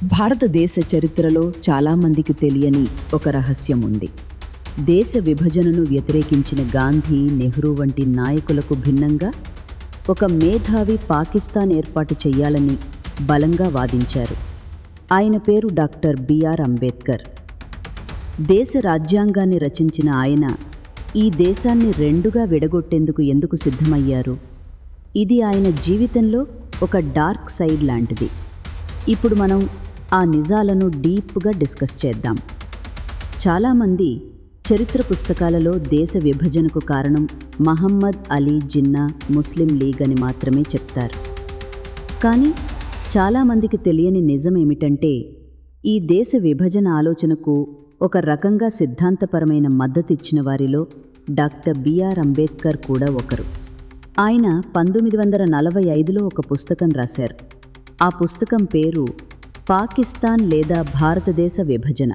భారతదేశ చరిత్రలో చాలామందికి తెలియని ఒక రహస్యం ఉంది. దేశ విభజనను వ్యతిరేకించిన గాంధీ, నెహ్రూ వంటి నాయకులకు భిన్నంగా ఒక మేధావి పాకిస్తాన్ ఏర్పాటు చేయాలని బలంగా వాదించారు. ఆయన పేరు డాక్టర్ బిఆర్ అంబేద్కర్. దేశ రాజ్యాంగాన్ని రచించిన ఆయన ఈ దేశాన్ని రెండుగా విడగొట్టేందుకు ఎందుకు సిద్ధమయ్యారు? ఇది ఆయన జీవితంలో ఒక డార్క్ సైడ్ లాంటిది. ఇప్పుడు మనం ఆ నిజాలను డీప్గా డిస్కస్ చేద్దాం. చాలామంది చరిత్ర పుస్తకాలలో దేశ విభజనకు కారణం మహమ్మద్ అలీ జిన్నా ముస్లిం లీగ్ అని మాత్రమే చెప్తారు. కానీ చాలామందికి తెలియని నిజం ఏమిటంటే, ఈ దేశ విభజన ఆలోచనకు ఒక రకంగా సిద్ధాంతపరమైన మద్దతిచ్చిన వారిలో డాక్టర్ బిఆర్ అంబేద్కర్ కూడా ఒకరు. ఆయన 1945లో ఒక పుస్తకం రాశారు. ఆ పుస్తకం పేరు పాకిస్తాన్ లేదా భారతదేశ విభజన.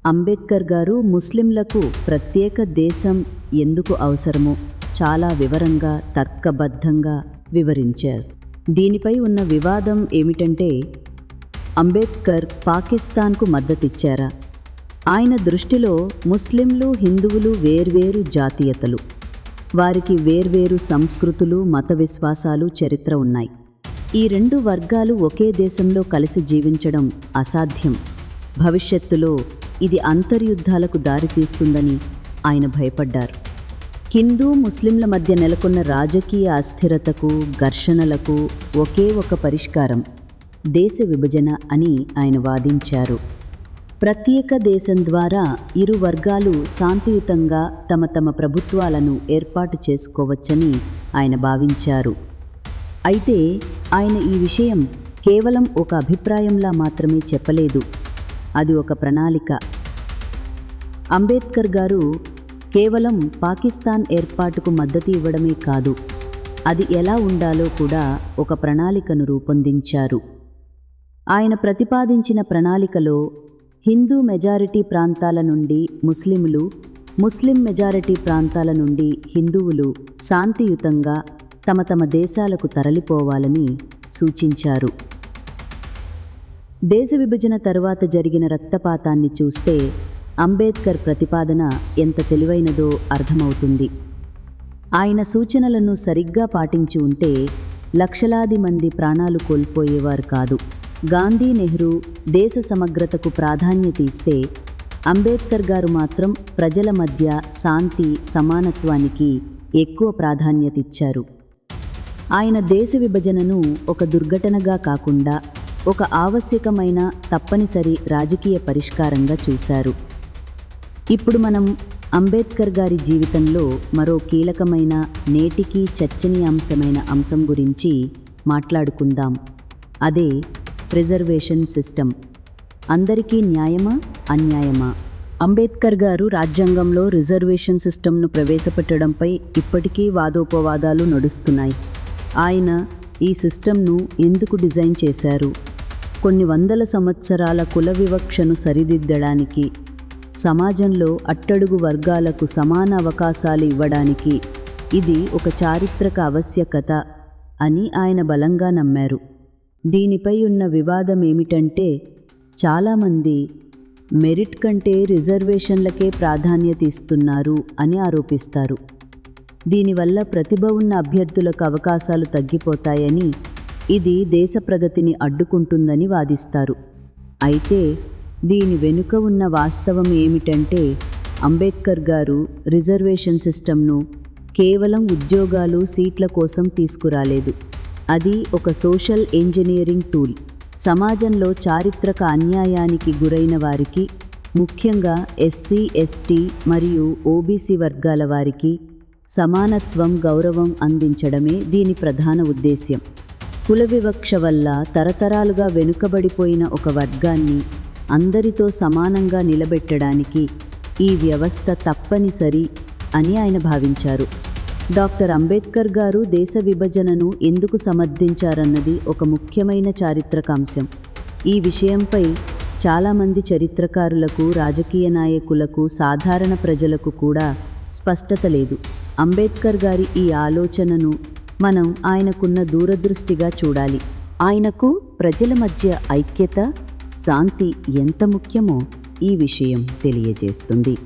అంబేద్కర్ గారు ముస్లింలకు ప్రత్యేక దేశం ఎందుకు అవసరమో చాలా వివరంగా, తర్కబద్ధంగా వివరించారు. దీనిపై ఉన్న వివాదం ఏమిటంటే, అంబేద్కర్ పాకిస్తాన్కు మద్దతిచ్చారా? ఆయన దృష్టిలో ముస్లింలు, హిందువులు వేర్వేరు జాతీయతలు. వారికి వేర్వేరు సంస్కృతులు, మత విశ్వాసాలు, చరిత్ర ఉన్నాయి. ఈ రెండు వర్గాలు ఒకే దేశంలో కలిసి జీవించడం అసాధ్యం. భవిష్యత్తులో ఇది అంతర్యుద్ధాలకు దారితీస్తుందని ఆయన భయపడ్డారు. హిందూ, ముస్లింల మధ్య నెలకొన్న రాజకీయ అస్థిరతకు, ఘర్షణలకు ఒకే ఒక పరిష్కారం దేశ విభజన అని ఆయన వాదించారు. ప్రత్యేక దేశం ద్వారా ఇరు వర్గాలు శాంతియుతంగా తమ తమ ప్రభుత్వాలను ఏర్పాటు చేసుకోవచ్చని ఆయన భావించారు. అయితే ఆయన ఈ విషయం కేవలం ఒక అభిప్రాయంలా మాత్రమే చెప్పలేదు, అది ఒక ప్రణాళిక. అంబేద్కర్ గారు కేవలం పాకిస్తాన్ ఏర్పాటుకు మద్దతు ఇవ్వడమే కాదు, అది ఎలా ఉండాలో కూడా ఒక ప్రణాళికను రూపొందించారు. ఆయన ప్రతిపాదించిన ప్రణాళికలో హిందూ మెజారిటీ ప్రాంతాల నుండి ముస్లింలు, ముస్లిం మెజారిటీ ప్రాంతాల నుండి హిందువులు శాంతియుతంగా తమ తమ దేశాలకు తరలిపోవాలని సూచించారు. దేశ విభజన తరువాత జరిగిన రక్తపాతాన్ని చూస్తే అంబేద్కర్ ప్రతిపాదన ఎంత తెలివైనదో అర్థమవుతుంది. ఆయన సూచనలను సరిగ్గా పాటించి ఉంటే లక్షలాది మంది ప్రాణాలు కోల్పోయేవారు కాదు. గాంధీ, నెహ్రూ దేశ సమగ్రతకు ప్రాధాన్యత ఇస్తే, అంబేద్కర్ గారు మాత్రం ప్రజల మధ్య శాంతి, సమానత్వానికి ఎక్కువ ప్రాధాన్యత ఇచ్చారు. ఆయన దేశ విభజనను ఒక దుర్ఘటనగా కాకుండా ఒక ఆవశ్యకమైన, తప్పనిసరి రాజకీయ పరిష్కారంగా చూశారు. ఇప్పుడు మనం అంబేద్కర్ గారి జీవితంలో మరో కీలకమైన, నేటికీ చర్చనీయాంశమైన అంశం గురించి మాట్లాడుకుందాం. అదే రిజర్వేషన్ సిస్టమ్. అందరికీ న్యాయమా, అన్యాయమా? అంబేద్కర్ గారు రాజ్యాంగంలో రిజర్వేషన్ సిస్టమ్ను ప్రవేశపెట్టడంపై ఇప్పటికీ వాదోపవాదాలు నడుస్తున్నాయి. ఆయన ఈ సిస్టమ్ను ఎందుకు డిజైన్ చేశారు? కొన్ని వందల సంవత్సరాల కుల వివక్షను సరిదిద్దడానికి, సమాజంలో అట్టడుగు వర్గాలకు సమాన అవకాశాలు ఇవ్వడానికి ఇది ఒక చారిత్రక ఆవశ్యకత అని ఆయన బలంగా నమ్మారు. దీనిపై ఉన్న వివాదం ఏమిటంటే, చాలామంది మెరిట్ కంటే రిజర్వేషన్లకే ప్రాధాన్యత ఇస్తున్నారు అని ఆరోపిస్తారు. దీనివల్ల ప్రతిభ ఉన్న అభ్యర్థులకు అవకాశాలు తగ్గిపోతాయని, ఇది దేశ ప్రగతిని అడ్డుకుంటుందని వాదిస్తారు. అయితే దీని వెనుక ఉన్న వాస్తవం ఏమిటంటే, అంబేద్కర్ గారు రిజర్వేషన్ సిస్టమ్ను కేవలం ఉద్యోగాలు, సీట్ల కోసం తీసుకురాలేదు. అది ఒక సోషల్ ఇంజనీరింగ్ టూల్. సమాజంలో చారిత్రక అన్యాయానికి గురైన వారికి, ముఖ్యంగా ఎస్సీ, ఎస్టీ మరియు ఓబీసీ వర్గాల వారికి సమానత్వం, గౌరవం అందించడమే దీని ప్రధాన ఉద్దేశ్యం. కుల వివక్ష వల్ల తరతరాలుగా వెనుకబడిపోయిన ఒక వర్గాన్ని అందరితో సమానంగా నిలబెట్టడానికి ఈ వ్యవస్థ తప్పనిసరి అని ఆయన భావించారు. డాక్టర్ అంబేద్కర్ గారు దేశ విభజనను ఎందుకు సమర్థించారన్నది ఒక ముఖ్యమైన చారిత్రక అంశం. ఈ విషయంపై చాలామంది చరిత్రకారులకు, రాజకీయ నాయకులకు, సాధారణ ప్రజలకు కూడా స్పష్టత లేదు. అంబేద్కర్ గారి ఈ ఆలోచనను మనం ఆయనకున్న దూరదృష్టిగా చూడాలి. ఆయనకు ప్రజల మధ్య ఐక్యత, శాంతి ఎంత ముఖ్యమో ఈ విషయం తెలియజేస్తుంది.